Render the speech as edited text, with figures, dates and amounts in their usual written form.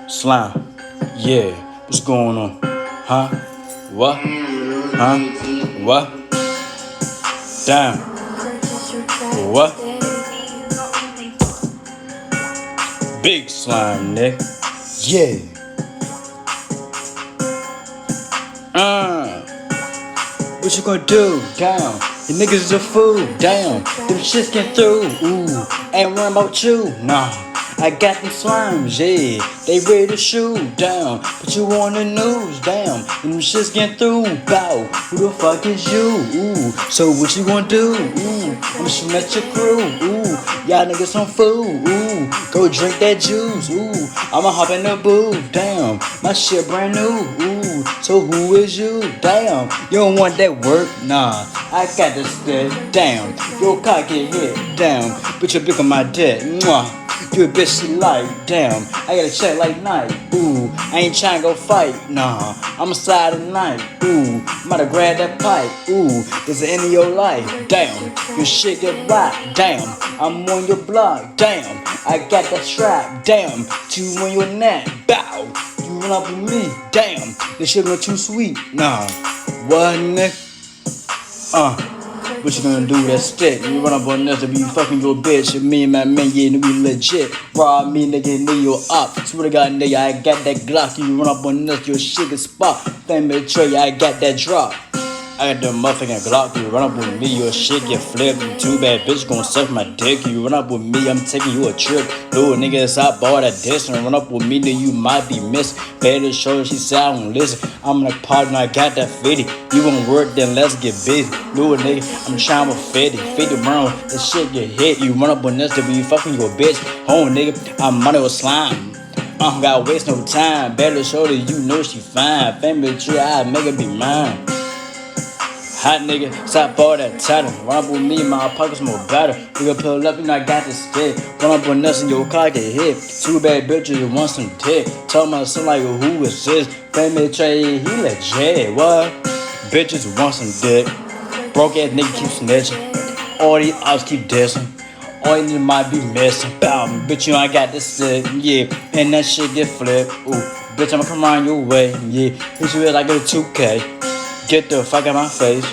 Slime, yeah, what's going on? Huh? What? Huh? What? Damn. What? Big slime, Nick. Yeah. What you gonna do? Damn. The niggas is a fool. Damn. Them shits get through. Ooh. Ain't worrying about you. Nah. I got them slimes, yeah. They ready to shoot down. Put you on the news, damn. And them shits get through. Bow. Who the fuck is you? Ooh. So what you gonna do? Ooh. I'm shooting at your crew. Ooh. Y'all niggas some fool. Ooh. Go drink that juice. Ooh. I'ma hop in the booth. Damn. My shit brand new. Ooh. So who is you? Damn. You don't want that work? Nah. I got this stick. Damn. Your car get hit. Damn. Put your dick on my dick. Mwah. You a bitch she like, damn, I got a check like night, ooh, I ain't tryna go fight, nah, I'ma slide tonight, ooh, might have grabbed that pipe, ooh, it's the end of your life, damn, your shit get whacked, damn, I'm on your block, damn, I got that strap, damn, two on your neck, bow, you run up with me, damn, this shit not too sweet, nah, what nigga, what you gonna do with that stick? You run up on us to be fucking your bitch. And me and my man, yeah, we legit. Rob me, nigga, you up. Swear to God, nigga, I got that Glock. You run up on us, your shit get spot. Family tray, I got that drop. I got the motherfucking Glock. You run up with me, your shit get flipped. You too bad, bitch, gonna suck my dick. You run up with me, I'm taking you a trip. Little niggas, I bought a disc. And run up with me, then you might be missed. Better show her, she said I won't listen. I'm like, partner, I got that 50. You won't work, then let's get busy. Little nigga, I'm trying with 50. 50 round, this shit get hit. You run up on us to be fucking your bitch. Home nigga, I'm money with slime. Gotta waste no time. Better show her, you know she fine. Family tree, I make her be mine. Hot nigga, stop all that tatting. Run up with me, my pockets more better. We gon' pull up and I got this stick. Run up on us and your car get hit. Two bad bitches, you want some dick. Tell my son like, who is this? Family Trey, he legit, what? Bitches want some dick. Broke ass nigga keep snitching. All these ops keep dissing. All you niggas might be missing. Bow, bitch, you know I got this stick, yeah. And that shit get flipped, ooh. Bitch, I'ma come around your way, yeah. Hit you with like a 2K. Get the fuck out my face.